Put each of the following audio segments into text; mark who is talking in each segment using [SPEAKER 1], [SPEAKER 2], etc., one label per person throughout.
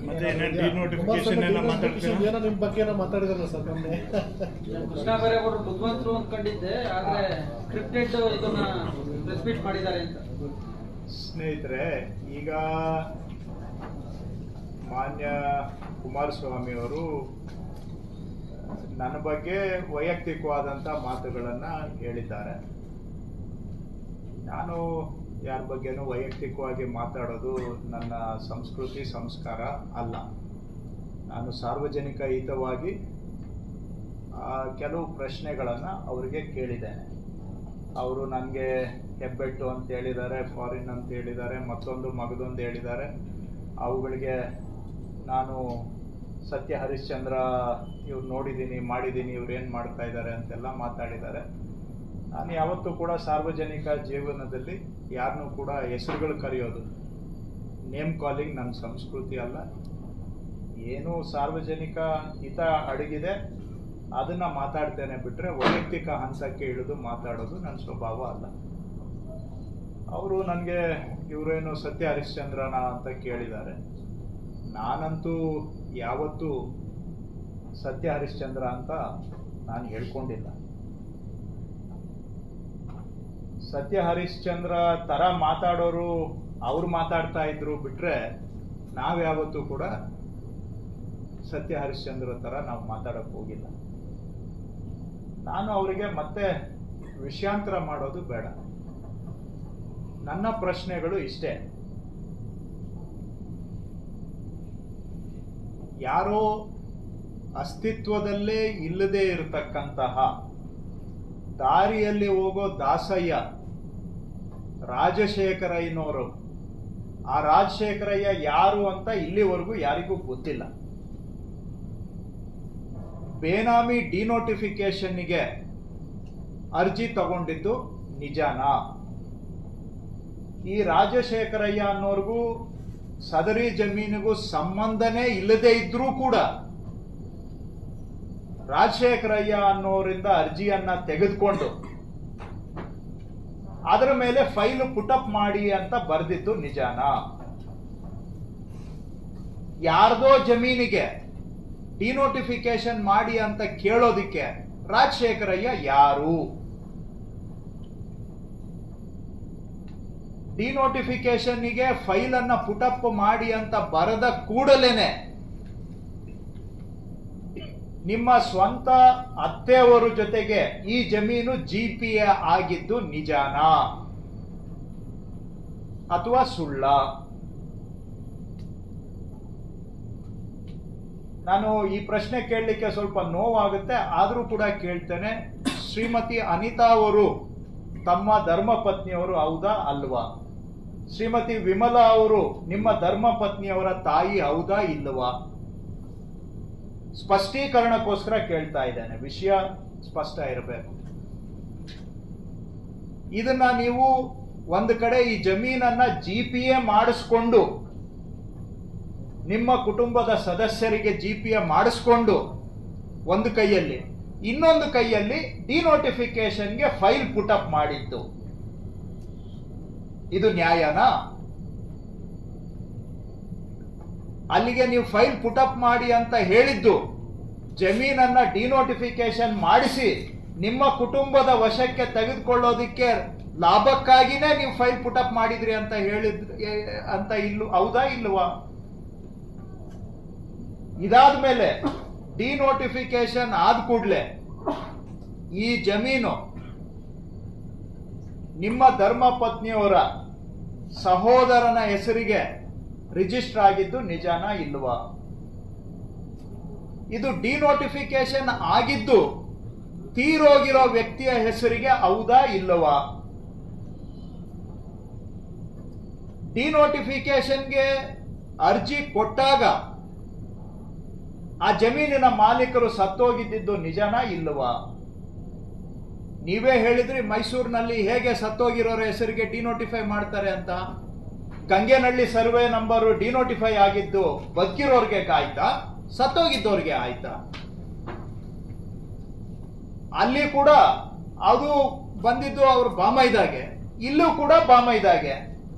[SPEAKER 1] ಮತ್ತೆ ಡಿನೋಟಿಫಿಕೇಶನ್ ಏನೋ ಮಾತಾಡ್ತೀರಾ
[SPEAKER 2] ನಿಮ್ಮ ಬಗ್ಗೆ ಏನೋ ಮಾತಾಡಿದ್ರಲ್ಲ ಸರ್ ಮೊನ್ನೆ
[SPEAKER 3] ಕೃಷ್ಣ ಬೈರೇಗೌಡರು ಬುದ್ಧಿವಂತರು ಅಂದ್ಕೊಂಡಿದ್ದೆ, ಆದ್ರೆ ಸ್ಕ್ರಿಪ್ಟೆಡ್ ಇದನ್ನ ಪ್ರೆಸ್ ಮೀಟ್ ಮಾಡಿದ್ದಾರೆ ಅಂತ.
[SPEAKER 4] ಸ್ನೇಹಿತರೆ, ಈಗ ಮಾನ್ಯ ಕುಮಾರಸ್ವಾಮಿ ಅವರು ನನ್ನ ಬಗ್ಗೆ ವೈಯಕ್ತಿಕವಾದಂಥ ಮಾತುಗಳನ್ನು ಹೇಳಿದ್ದಾರೆ. ನಾನು ಯಾರ ಬಗ್ಗೆನೂ ವೈಯಕ್ತಿಕವಾಗಿ ಮಾತಾಡೋದು ನನ್ನ ಸಂಸ್ಕೃತಿ ಸಂಸ್ಕಾರ ಅಲ್ಲ. ನಾನು ಸಾರ್ವಜನಿಕ ಹಿತವಾಗಿ ಕೆಲವು ಪ್ರಶ್ನೆಗಳನ್ನು ಅವರಿಗೆ ಕೇಳಿದ್ದೇನೆ. ಅವರು ನನಗೆ ಹೆಬ್ಬೆಟ್ಟು ಅಂತ ಹೇಳಿದ್ದಾರೆ, ಫಾರಿನ್ ಅಂತ ಹೇಳಿದ್ದಾರೆ, ಮತ್ತೊಂದು ಮಗದೊಂದು ಹೇಳಿದ್ದಾರೆ. ಅವುಗಳಿಗೆ ನಾನು ಸತ್ಯ ಹರಿಶ್ಚಂದ್ರ ಇವ್ರು ನೋಡಿದ್ದೀನಿ, ಮಾಡಿದ್ದೀನಿ, ಇವ್ರು ಏನು ಮಾಡ್ತಾ ಇದ್ದಾರೆ ಅಂತೆಲ್ಲ ಮಾತಾಡಿದ್ದಾರೆ. ನಾನು ಯಾವತ್ತೂ ಕೂಡ ಸಾರ್ವಜನಿಕ ಜೀವನದಲ್ಲಿ ಯಾರನ್ನೂ ಕೂಡ ಹೆಸರುಗಳು ಕರೆಯೋದು, ನೇಮ್ ಕಾಲಿಂಗ್ ನನ್ನ ಸಂಸ್ಕೃತಿ ಅಲ್ಲ. ಏನು ಸಾರ್ವಜನಿಕ ಹಿತ ಅಡಗಿದೆ ಅದನ್ನು ಮಾತಾಡ್ತೇನೆ ಬಿಟ್ಟರೆ ವೈಯಕ್ತಿಕ ಹಂತಕ್ಕೆ ಇಳಿದು ಮಾತಾಡೋದು ನನ್ನ ಸ್ವಭಾವ ಅಲ್ಲ. ಅವರು ನನಗೆ ಇವರೇನು ಸತ್ಯ ಹರಿಶ್ಚಂದ್ರನ ಅಂತ ಕೇಳಿದ್ದಾರೆ. ನಾನಂತೂ ಯಾವತ್ತೂ ಸತ್ಯ ಹರಿಶ್ಚಂದ್ರ ಅಂತ ನಾನು ಹೇಳ್ಕೊಂಡಿಲ್ಲ. ಸತ್ಯ ಹರಿಶ್ಚಂದ್ರ ಥರ ಮಾತಾಡೋರು ಅವ್ರು ಮಾತಾಡ್ತಾ ಇದ್ರು ಬಿಟ್ರೆ ನಾವ್ಯಾವತ್ತೂ ಕೂಡ ಸತ್ಯ ಹರಿಶ್ಚಂದ್ರ ಥರ ನಾವು ಮಾತಾಡೋಕ್ಕೆ ಹೋಗಿಲ್ಲ. ನಾನು ಅವರಿಗೆ ಮತ್ತೆ ವಿಷಯಾಂತರ ಮಾಡೋದು ಬೇಡ. ನನ್ನ ಪ್ರಶ್ನೆಗಳು ಇಷ್ಟೇ. ಯಾರೋ ಅಸ್ತಿತ್ವದಲ್ಲೇ ಇಲ್ಲದೆ ಇರತಕ್ಕಂತಹ ದಾರಿಯಲ್ಲಿ ಹೋಗೋ ದಾಸಯ್ಯ ರಾಜಶೇಖರಯ್ಯನವರು, ಆ ರಾಜಶೇಖರಯ್ಯ ಯಾರು ಅಂತ ಇಲ್ಲಿವರೆಗೂ ಯಾರಿಗೂ ಗೊತ್ತಿಲ್ಲ. ಬೇನಾಮಿ ಡಿನೋಟಿಫಿಕೇಶನ್ಗೆ ಅರ್ಜಿ ತಗೊಂಡಿದ್ದು ನಿಜಾನಾ? ಈ ರಾಜಶೇಖರಯ್ಯ ಅನ್ನೋರ್ಗೂ ಸದರಿ ಜಮೀನಿಗೂ ಸಂಬಂಧನೇ ಇಲ್ಲದೆ ಇದ್ರೂ ಕೂಡ ರಾಜಶೇಖರಯ್ಯ ಅನ್ನೋರಿಂದ ಅರ್ಜಿಯನ್ನ ತೆಗೆದುಕೊಂಡು ಅದರ ಮೇಲೆ ಫೈಲ್ ಪುಟಪ್ ಮಾಡಿ ಅಂತ ಬರೆದಿದ್ದು ನಿಜಾನಾ? ಯಾರ್ದೋ ಜಮೀನಿಗೆ ಡಿನೋಟಿಫಿಕೇಶನ್ ಮಾಡಿ ಅಂತ ಕೇಳೋದಿಕ್ಕೆ ರಾಜಶೇಖರಯ್ಯ ಯಾರು? ಡಿನೋಟಿಫಿಕೇಶನ್ಗೆ ಫೈಲ್ ಅನ್ನ ಪುಟಪ್ ಮಾಡಿ ಅಂತ ಬರೆದ ಕೂಡಲೇನೆ ನಿಮ್ಮ ಸ್ವಂತ ಅತ್ತೆಯವರ ಜೊತೆಗೆ ಈ ಜಮೀನು GPA ಆಗಿದ್ದು ನಿಜಾನಾ ಅಥವಾ ಸುಳ್ಳ? ನಾನು ಈ ಪ್ರಶ್ನೆ ಕೇಳಲಿಕ್ಕೆ ಸ್ವಲ್ಪ ನೋವಾಗುತ್ತೆ, ಆದರೂ ಕೂಡ ಕೇಳ್ತೇನೆ. ಶ್ರೀಮತಿ ಅನಿತಾ ಅವರು ತಮ್ಮ ಧರ್ಮಪತ್ನಿಯವರು ಹೌದಾ ಅಲ್ವಾ? ಶ್ರೀಮತಿ ವಿಮಲಾ ಅವರು ನಿಮ್ಮ ಧರ್ಮಪತ್ನಿಯವರ ತಾಯಿ ಹೌದಾ ಇಲ್ವಾ? ಸ್ಪಷ್ಟೀಕರಣಕ್ಕೋಸ್ಕರ ಕೇಳ್ತಾ ಇದ್ದೇನೆ, ವಿಷಯ ಸ್ಪಷ್ಟ ಇರಬೇಕು. ಇದನ್ನ ನೀವು ಒಂದು ಕಡೆ ಈ ಜಮೀನನ್ನ GPA ಮಾಡಿಸ್ಕೊಂಡು ನಿಮ್ಮ ಕುಟುಂಬದ ಸದಸ್ಯರಿಗೆ GPA ಮಾಡಿಸ್ಕೊಂಡು ಒಂದು ಕೈಯಲ್ಲಿ, ಇನ್ನೊಂದು ಕೈಯಲ್ಲಿ ಡಿನೋಟಿಫಿಕೇಶನ್ಗೆ ಫೈಲ್ ಪುಟಪ್ ಮಾಡಿದ್ದು, ಇದು ನ್ಯಾಯನಾ? ಅಲ್ಲಿಗೆ ನೀವು ಫೈಲ್ ಪುಟಪ್ ಮಾಡಿ ಅಂತ ಹೇಳಿದ್ದು ಜಮೀನನ್ನ ಡಿನೋಟಿಫಿಕೇಶನ್ ಮಾಡಿಸಿ ನಿಮ್ಮ ಕುಟುಂಬದ ವಶಕ್ಕೆ ತೆಗೆದುಕೊಳ್ಳೋದಿಕ್ಕೆ ಲಾಭಕ್ಕಾಗಿನೇ ನೀವು ಫೈಲ್ ಪುಟಪ್ ಮಾಡಿದ್ರಿ ಅಂತ ಹೇಳಿದ್ರಿ ಅಂತ ಹೌದಾ ಇಲ್ವಾ? ಇದಾದ್ಮೇಲೆ ಡಿನೋಟಿಫಿಕೇಶನ್ ಆದ ಕೂಡಲೇ ಈ ಜಮೀನು ನಿಮ್ಮ ಧರ್ಮಪತ್ನಿಯವರ ಸಹೋದರನ ಹೆಸರಿಗೆ ರಿಜಿಸ್ಟರ್ ಆಗಿದ್ದು ನಿಜಾನಾ ಇಲ್ವಾ? ಇದು ಡಿನೋಟಿಫಿಕೇಶನ್ ಆಗಿದ್ದು ತೀರೋಗಿರೋ ವ್ಯಕ್ತಿಯ ಹೆಸರಿಗೆ ಹೌದಾ ಇಲ್ಲವಾ? ಡಿನೋಟಿಫಿಕೇಶನ್ಗೆ ಅರ್ಜಿ ಕೊಟ್ಟಾಗ ಆ ಜಮೀನಿನ ಮಾಲೀಕರು ಸತ್ತೋಗಿದ್ದು ನಿಜಾನಾ ಇಲ್ಲವಾ? ನೀವೇ ಹೇಳಿದ್ರಿ ಮೈಸೂರಿನಲ್ಲಿ ಹೇಗೆ ಸತ್ತೋಗಿರೋರ ಹೆಸರಿಗೆ ಡಿನೋಟಿಫೈ ಮಾಡ್ತಾರೆ ಅಂತ. ಗಂಗೆನಹಳ್ಳಿ ಸರ್ವೆ ನಂಬರ್ ಡಿನೋಟಿಫೈ ಆಗಿದ್ದು ಬದುಕಿರೋರ್ಗೆ ಆಯ್ತಾ, ಸತ್ತೋಗಿದ್ದವ್ರಿಗೆ ಆಯ್ತಾ? ಅಲ್ಲಿ ಕೂಡ ಅದು ಬಂದಿದ್ದು ಅವ್ರ ಬಾಮೈದಾಗೆ, ಇಲ್ಲೂ ಕೂಡ ಬಾಮೈದಾಗೆ.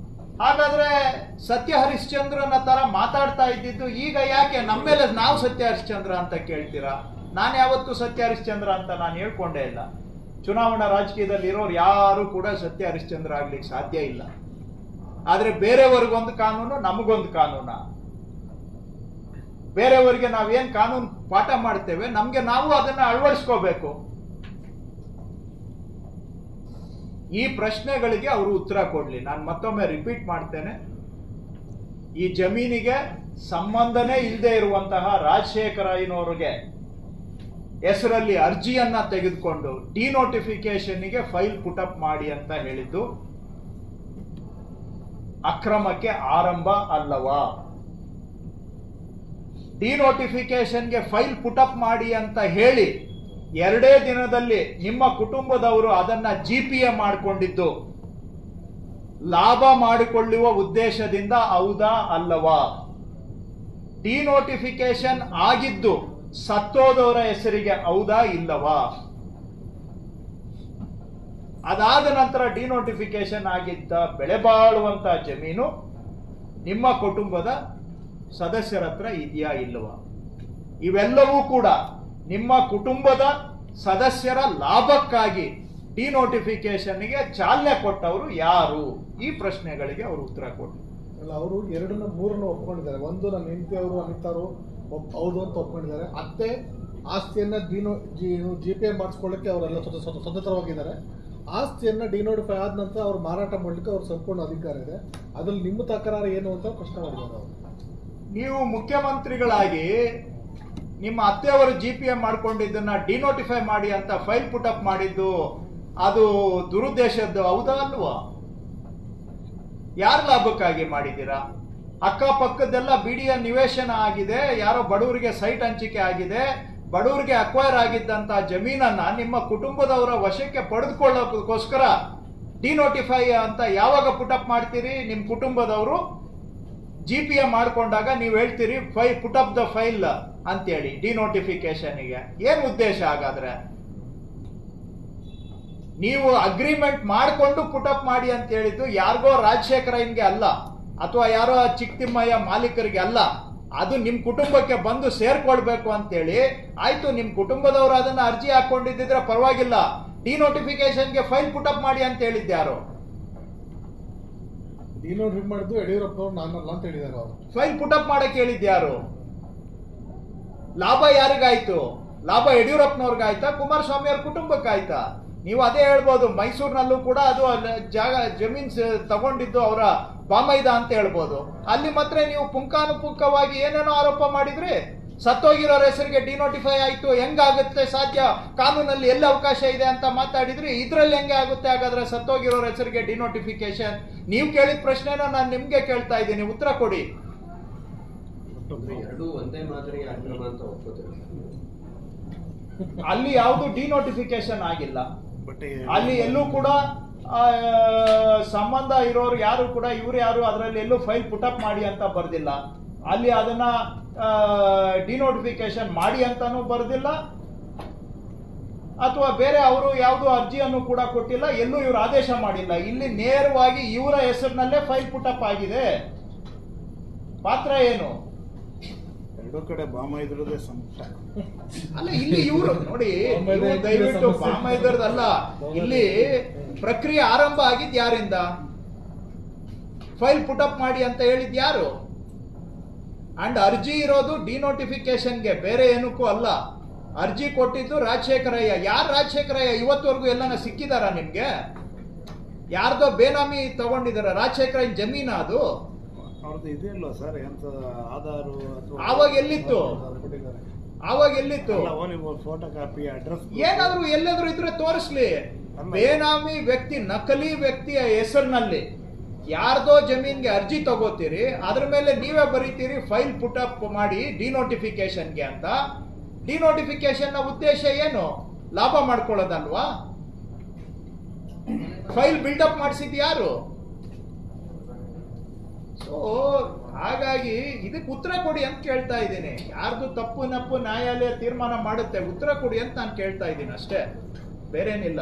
[SPEAKER 4] ಹಾಗಾದ್ರೆ ಸತ್ಯ ಹರಿಶ್ಚಂದ್ರನ ತರ ಮಾತಾಡ್ತಾ ಇದ್ದಿದ್ದು ಈಗ ಯಾಕೆ ನಮ್ಮ ಮೇಲೆ ನಾವು ಸತ್ಯ ಹರಿಶ್ಚಂದ್ರ ಅಂತ ಕೇಳ್ತೀರಾ? ನಾನು ಯಾವತ್ತೂ ಸತ್ಯ ಹರಿಶ್ಚಂದ್ರ ಅಂತ ನಾನು ಹೇಳ್ಕೊಂಡೇ ಇಲ್ಲ. ಚುನಾವಣಾ ರಾಜಕೀಯದಲ್ಲಿ ಇರೋರು ಯಾರು ಕೂಡ ಸತ್ಯ ಹರಿಶ್ಚಂದ್ರ ಆಗ್ಲಿಕ್ಕೆ ಸಾಧ್ಯ ಇಲ್ಲ. ಆದ್ರೆ ಬೇರೆಯವ್ರಿಗೊಂದು ಕಾನೂನು, ನಮಗೊಂದು ಕಾನೂನ. ಬೇರೆಯವರಿಗೆ ನಾವೇನ್ ಕಾನೂನು ಪಾಠ ಮಾಡ್ತೇವೆ, ನಮ್ಗೆ ನಾವು ಅದನ್ನ ಅಳವಡಿಸ್ಕೋಬೇಕು. ಈ ಪ್ರಶ್ನೆಗಳಿಗೆ ಅವರು ಉತ್ತರ ಕೊಡ್ಲಿ. ನಾನು ಮತ್ತೊಮ್ಮೆ ರಿಪೀಟ್ ಮಾಡ್ತೇನೆ, ಈ ಜಮೀನಿಗೆ ಸಂಬಂಧನೇ ಇಲ್ಲದೆ ಇರುವಂತಹ ರಾಜಶೇಖರ ಐನೋರಿಗೆ ಹೆಸರಲ್ಲಿ ಅರ್ಜಿಯನ್ನ ತೆಗೆದುಕೊಂಡು ಡಿನೋಟಿಫಿಕೇಶನ್ಗೆ ಫೈಲ್ ಪುಟಪ್ ಮಾಡಿ ಅಂತ ಹೇಳಿದ್ದು ಅಕ್ರಮಕ್ಕೆ ಆರಂಭ ಅಲ್ಲವಾ? ಡಿನೋಟಿಫಿಕೇಶನ್ಗೆ ಫೈಲ್ ಪುಟಪ್ ಮಾಡಿ ಅಂತ ಹೇಳಿ 2 ದಿನದಲ್ಲಿ ನಿಮ್ಮ ಕುಟುಂಬದವರು ಅದನ್ನ GPA ಮಾಡಿಕೊಂಡಿದ್ದು ಲಾಭ ಮಾಡಿಕೊಳ್ಳುವ ಉದ್ದೇಶದಿಂದ ಹೌದಾ ಅಲ್ಲವಾ? ಡಿನೋಟಿಫಿಕೇಶನ್ ಆಗಿದ್ದು ಸತ್ತೋದವರ ಹೆಸರಿಗೆ ಹೌದಾ ಇಲ್ಲವಾ? ಅದಾದ ನಂತರ ಡಿನೋಟಿಫಿಕೇಶನ್ ಆಗಿದ್ದ ಬೆಳೆ ಬಾಳುವಂತ ಜಮೀನು ನಿಮ್ಮ ಕುಟುಂಬದ ಸದಸ್ಯರ ಹತ್ರ ಇದೆಯಾ ಇಲ್ಲವಾ? ಇವೆಲ್ಲವೂ ಕೂಡ ನಿಮ್ಮ ಕುಟುಂಬದ ಸದಸ್ಯರ ಲಾಭಕ್ಕಾಗಿ ಡಿನೋಟಿಫಿಕೇಶನ್ಗೆ ಚಾಲನೆ ಕೊಟ್ಟವರು ಯಾರು? ಈ ಪ್ರಶ್ನೆಗಳಿಗೆ ಅವರು ಉತ್ತರ ಕೊಟ್ಟರು.
[SPEAKER 2] ಅಲ್ಲ, ಅವರು 2-3 ಒಪ್ಕೊಂಡಿದ್ದಾರೆ. ಒಂದು, ನನ್ನ ಹೆಂಡತಿ ಅವರು ಅನಿತಾರು ಹೌದು ಅಂತ ಒಪ್ಕೊಂಡಿದ್ದಾರೆ. ಅತ್ತೆ ಆಸ್ತಿಯನ್ನ GPA ಮಾಡಿಸ್ಕೊಳ್ಳಿಕ್ಕೆ ಅವರೆಲ್ಲ ಸ್ವತಂತ್ರವಾಗಿದ್ದಾರೆ. ಆಸ್ತಿಯನ್ನ ಡಿನೋಟಿಫೈ ಆದ ನಂತರ ಅವ್ರು ಮಾರಾಟ ಮಾಡ್ಲಿಕ್ಕೆ ಅವ್ರ ಸಂಪೂರ್ಣ ಅಧಿಕಾರ ಇದೆ. ಅದ್ರಲ್ಲಿ ನಿಮ್ಮ ತಕರಾರು ಏನು ಅಂತ ಪ್ರಶ್ನೆ ಮಾಡಿದ್ದಾರೆ ಅವರು.
[SPEAKER 4] ನೀವು ಮುಖ್ಯಮಂತ್ರಿಗಳಾಗಿ ನಿಮ್ಮ ಅತ್ತೆಯವರು GPA ಮಾಡ್ಕೊಂಡಿದ್ದನ್ನ ಡಿನೋಟಿಫೈ ಮಾಡಿ ಅಂತ ಫೈಲ್ ಪುಟಪ್ ಮಾಡಿದ್ದು ಅದು ದುರುದ್ದೇಶದ್ದು ಹೌದಾ ಅಲ್ವಾ? ಯಾರ ಲಾಭಕ್ಕಾಗಿ ಮಾಡಿದ್ದೀರಾ? ಅಕ್ಕಪಕ್ಕದೆಲ್ಲ BDA ನಿವೇಶನ ಆಗಿದೆ, ಯಾರೋ ಬಡವರಿಗೆ ಸೈಟ್ ಹಂಚಿಕೆ ಆಗಿದೆ, ಬಡವರಿಗೆ ಅಕ್ವೈರ್ ಆಗಿದ್ದಂತ ಜಮೀನನ್ನ ನಿಮ್ಮ ಕುಟುಂಬದವರ ವಶಕ್ಕೆ ಪಡೆದುಕೊಳ್ಳೋದಕ್ಕೋಸ್ಕರ ಡಿನೋಟಿಫೈ ಅಂತ ಯಾವಾಗ ಪುಟಪ್ ಮಾಡ್ತೀರಿ? ನಿಮ್ಮ ಕುಟುಂಬದವರು GPA ಮಾಡ್ಕೊಂಡಾಗ ನೀವು ಹೇಳ್ತೀರಿ ಪುಟಪ್ ದ ಫೈಲ್ ಅಂತೇಳಿ ಡಿನೋಟಿಫಿಕೇಶನ್ಗೆ. ಏನ್ ಉದ್ದೇಶ ಹಾಗಾದ್ರೆ? ನೀವು ಅಗ್ರಿಮೆಂಟ್ ಮಾಡಿಕೊಂಡು ಪುಟಪ್ ಮಾಡಿ ಅಂತ ಹೇಳಿದ್ದು ಯಾರಿಗೋ ರಾಜಶೇಖರನ್ಗೆ ಅಲ್ಲ, ಅಥವಾ ಯಾರೋ ಚಿಕ್ಕತಿಮ್ಮಯ್ಯ ಮಾಲೀಕರಿಗೆ ಅಲ್ಲ. ಅದು ನಿಮ್ ಕುಟುಂಬಕ್ಕೆ ಬಂದು ಸೇರ್ಕೊಳ್ಬೇಕು ಅಂತೇಳಿ ಆಯ್ತು. ನಿಮ್ ಕುಟುಂಬದವರು ಅದನ್ನ ಅರ್ಜಿ ಹಾಕೊಂಡಿದ್ದಿದ್ರೆ ಪರವಾಗಿಲ್ಲ, ಡಿನೋಟಿಫಿಕೇಶನ್ಗೆ ಫೈಲ್ ಪುಟಪ್ ಮಾಡಿ ಅಂತ ಹೇಳಿದ್ಯಾರು?
[SPEAKER 2] ಡಿನೋಟಿಫೈ ಮಾಡಿದ್ದು ಯಡಿಯೂರಪ್ಪನವ್ರು, ನಾನಲ್ಲ ಅಂತ ಹೇಳಿದ್ದಾರೆ ಅವರು.
[SPEAKER 4] ಫೈಲ್ ಪುಟಪ್ ಮಾಡಕ್ಕೆ ಹೇಳಿದ್ಯಾರು? ಲಾಭ ಯಾರಿಗಾಯ್ತು? ಲಾಭ ಯಡಿಯೂರಪ್ಪನವ್ರಿಗಾಯ್ತಾ, ಕುಮಾರಸ್ವಾಮಿ ಅವ್ರ ಕುಟುಂಬಕ್ಕಾಯ್ತಾ? ನೀವು ಅದೇ ಹೇಳ್ಬೋದು, ಮೈಸೂರಿನಲ್ಲೂ ಕೂಡ ಅದು ಜಮೀನ್ ತಗೊಂಡಿದ್ದು ಅವರ ಬಾಮೈದ ಅಂತ ಹೇಳ್ಬೋದು. ಅಲ್ಲಿ ಮಾತ್ರ ನೀವು ಪುಂಖಾನುಪುಂಖವಾಗಿ ಏನೇನೋ ಆರೋಪ ಮಾಡಿದ್ರಿ. ಸತ್ತೋಗಿರೋರ ಹೆಸರಿಗೆ ಡಿನೋಟಿಫೈ ಆಯ್ತು, ಹೆಂಗಾಗುತ್ತೆ ಸಾಧ್ಯ? ಕಾನೂನಲ್ಲಿ ಎಲ್ಲ ಅವಕಾಶ ಇದೆ ಅಂತ ಮಾತಾಡಿದ್ರಿ. ಇದ್ರಲ್ಲಿ ಹೆಂಗೆ ಆಗುತ್ತೆ ಹಾಗಾದ್ರೆ ಸತ್ತೋಗಿರೋರ ಹೆಸರಿಗೆ ಡಿನೋಟಿಫಿಕೇಶನ್? ನೀವು ಕೇಳಿದ ಪ್ರಶ್ನೆನ ನಾನು ನಿಮ್ಗೆ ಕೇಳ್ತಾ ಇದ್ದೀನಿ, ಉತ್ತರ ಕೊಡಿ. ಅಲ್ಲಿ ಯಾವುದು ಡಿನೋಟಿಫಿಕೇಶನ್ ಆಗಿಲ್ಲ. ಅಲ್ಲಿ ಎಲ್ಲೂ ಕೂಡ ಸಂಬಂಧ ಇರೋರು ಯಾರು ಕೂಡ ಇವ್ರು ಯಾರು ಅದರಲ್ಲಿ ಎಲ್ಲೂ ಫೈಲ್ ಪುಟಪ್ ಮಾಡಿ ಅಂತ ಬರ್ದಿಲ್ಲ. ಅಲ್ಲಿ ಅದನ್ನ ಡಿನೋಟಿಫಿಕೇಶನ್ ಮಾಡಿ ಅಂತಾನೂ ಬರ್ದಿಲ್ಲ, ಅಥವಾ ಬೇರೆ ಅವರು ಯಾವುದು ಅರ್ಜಿಯನ್ನು ಕೂಡ ಕೊಟ್ಟಿಲ್ಲ, ಎಲ್ಲೂ ಇವರು ಆದೇಶ ಮಾಡಿಲ್ಲ. ಇಲ್ಲಿ ನೇರವಾಗಿ ಇವರ ಹೆಸರಿನಲ್ಲೇ ಫೈಲ್ ಪುಟಪ್ ಆಗಿದೆ. ಪಾತ್ರ ಏನು?
[SPEAKER 1] ಎರಡೂ ಕಡೆ ಬಾಮೈದ್ರದೇ ಸಂಕಟ
[SPEAKER 4] ಅಲ್ಲ, ಇಲ್ಲಿ ಇವರು ನೋಡಿ, ದಯವಿಟ್ಟು ಬಾಮೈದರ್ದಲ್ಲ, ಇಲ್ಲಿ ಪ್ರಕ್ರಿಯೆ ಆರಂಭ ಆಗಿದ್ ಯಾರಿಂದ? ಫೈಲ್ ಪುಟಪ್ ಮಾಡಿ ಅಂತ ಹೇಳಿದ್ ಯಾರು? ಅಂಡ್ ಅರ್ಜಿ ಇರೋದು ಡಿನೋಟಿಫಿಕೇಶನ್ಗೆ, ಬೇರೆ ಏನಕ್ಕೂ ಅಲ್ಲ. ಅರ್ಜಿ ಕೊಟ್ಟಿದ್ದು ರಾಜಶೇಖರಯ್ಯ. ಯಾರು ರಾಜಶೇಖರಯ್ಯ? ಇವತ್ತವರೆಗೂ ಎಲ್ಲನ ಸಿಕ್ಕಿದಾರ ನಿಮ್ಗೆ? ಯಾರ್ದೋ ಬೇನಾಮಿ ತಗೊಂಡಿದಾರ? ರಾಜಶೇಖರಯ್ಯನ ಜಮೀನ ಅದು?
[SPEAKER 1] ಅವ್ರದ್ದು ಇದೆಯಲ್ವ ಸರ್, ಎಂತ ಆಧಾರು?
[SPEAKER 4] ಆವಾಗ ಎಲ್ಲಿತ್ತು? ಆವಾಗ ಎಲ್ಲಿತ್ತು?
[SPEAKER 1] ಫೋಟೋ ಕಾಪಿ, ಅಡ್ರೆಸ್
[SPEAKER 4] ಏನಾದ್ರು ಎಲ್ಲಾದ್ರೂ ಇದ್ರೆ ತೋರಿಸ್ಲಿ. ಬೇನಾಮಿ ವ್ಯಕ್ತಿ, ನಕಲಿ ವ್ಯಕ್ತಿಯ ಹೆಸರಿನಲ್ಲಿ ಯಾರ್ದೋ ಜಮೀನ್ಗೆ ಅರ್ಜಿ ತಗೋತೀರಿ, ಅದ್ರ ಮೇಲೆ ನೀವೇ ಬರೀತೀರಿ ಫೈಲ್ ಪುಟಪ್ ಮಾಡಿ ಡಿನೋಟಿಫಿಕೇಶನ್ಗೆ ಅಂತ. ಡಿನೋಟಿಫಿಕೇಶನ್ ನ ಉದ್ದೇಶ ಏನು? ಲಾಭ ಮಾಡ್ಕೊಳ್ಳೋದಲ್ವಾ? ಫೈಲ್ ಬಿಲ್ಡಪ್ ಮಾಡಿಸಿದ್ ಯಾರು? ಸೊ ಹಾಗಾಗಿ ಇದಕ್ಕೆ ಉತ್ತರ ಕೊಡಿ ಅಂತ ಕೇಳ್ತಾ ಇದ್ದೀನಿ. ಯಾರ್ದು ತಪ್ಪು ನಪ್ಪು ನ್ಯಾಯಾಲಯ ತೀರ್ಮಾನ ಮಾಡುತ್ತೆ, ಉತ್ತರ ಕೊಡಿ ಅಂತ ನಾನು ಕೇಳ್ತಾ ಇದ್ದೀನಿ ಅಷ್ಟೇ, ಬೇರೇನಿಲ್ಲ.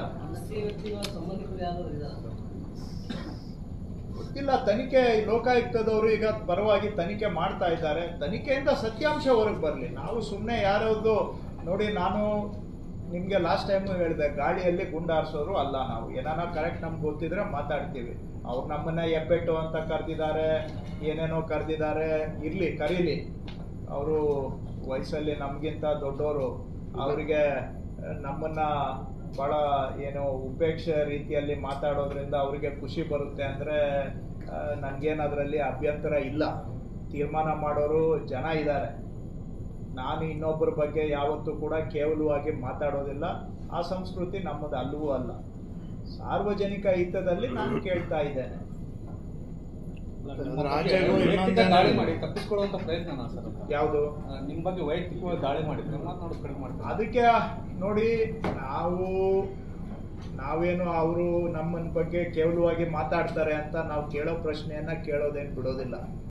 [SPEAKER 4] ಇಲ್ಲ, ತನಿಖೆ ಲೋಕಾಯುಕ್ತದವರು ಈಗ ಪರವಾಗಿ ತನಿಖೆ ಮಾಡ್ತಾ ಇದ್ದಾರೆ. ತನಿಖೆಯಿಂದ ಸತ್ಯಾಂಶ ಹೊರಗೆ ಬರಲಿ. ನಾವು ಸುಮ್ಮನೆ ಯಾರದ್ದು ನೋಡಿ, ನಾನು ನಿಮಗೆ ಲಾಸ್ಟ್ ಟೈಮು ಹೇಳಿದೆ, ಗಾಳಿಯಲ್ಲಿ ಗುಂಡಾರಿಸೋರು ಅಲ್ಲ ನಾವು. ಏನಾನ ಕರೆಕ್ಟ್ ನಮ್ಗೆ ಗೊತ್ತಿದ್ರೆ ಮಾತಾಡ್ತೀವಿ. ಅವ್ರು ನಮ್ಮನ್ನ ಎಬ್ಬೆಟ್ಟು ಅಂತ ಕರೆದಿದ್ದಾರೆ, ಏನೇನೋ ಕರೆದಿದ್ದಾರೆ, ಇರಲಿ, ಕರೀಲಿ. ಅವರು ವಯಸ್ಸಲ್ಲಿ ನಮಗಿಂತ ದೊಡ್ಡವರು, ಅವರಿಗೆ ನಮ್ಮನ್ನ ಭಾಳ ಏನೋ ಉಪೇಕ್ಷೆ ರೀತಿಯಲ್ಲಿ ಮಾತಾಡೋದ್ರಿಂದ ಅವರಿಗೆ ಖುಷಿ ಬರುತ್ತೆ ಅಂದರೆ ನನಗೇನದರಲ್ಲಿ ಅಭ್ಯಂತರ ಇಲ್ಲ. ತೀರ್ಮಾನ ಮಾಡೋರು ಜನ ಇದ್ದಾರೆ. ನಾನು ಇನ್ನೊಬ್ಬರ ಬಗ್ಗೆ ಯಾವತ್ತೂ ಕೂಡ ಕೇವಲವಾಗಿ ಮಾತಾಡೋದಿಲ್ಲ. ಆ ಸಂಸ್ಕೃತಿ ನಮ್ಮದು ಅಲ್ಲವೂ ಅಲ್ಲ. ಸಾರ್ವಜನಿಕ ಹಿತದಲ್ಲಿ ನಾನು ಕೇಳ್ತಾ ಇದ್ದೇನೆ.
[SPEAKER 5] ವೈಯಕ್ತಿಕ ದಾಳಿ ಮಾಡಿ ತಪ್ಪಿಸ್ಕೊಳ್ಳುವಂತ ಪ್ರಯತ್ನ ಸರ್.
[SPEAKER 4] ಯಾವುದು
[SPEAKER 5] ನಿಮ್ ಬಗ್ಗೆ ವೈಯಕ್ತಿಕವಾಗಿ ದಾಳಿ ಮಾಡಿದ್ರೆ ಮಾತನಾಡೋದು ಕಡಿಮೆ ಮಾಡ್ತಾರೆ.
[SPEAKER 4] ಅದಕ್ಕೆ ನೋಡಿ, ನಾವೇನು ಅವರು ನಮ್ಮನ ಬಗ್ಗೆ ಕೇವಲವಾಗಿ ಮಾತಾಡ್ತಾರೆ ಅಂತ ನಾವು ಕೇಳೋ ಪ್ರಶ್ನೆಯನ್ನ ಕೇಳೋದೇನು ಬಿಡೋದಿಲ್ಲ.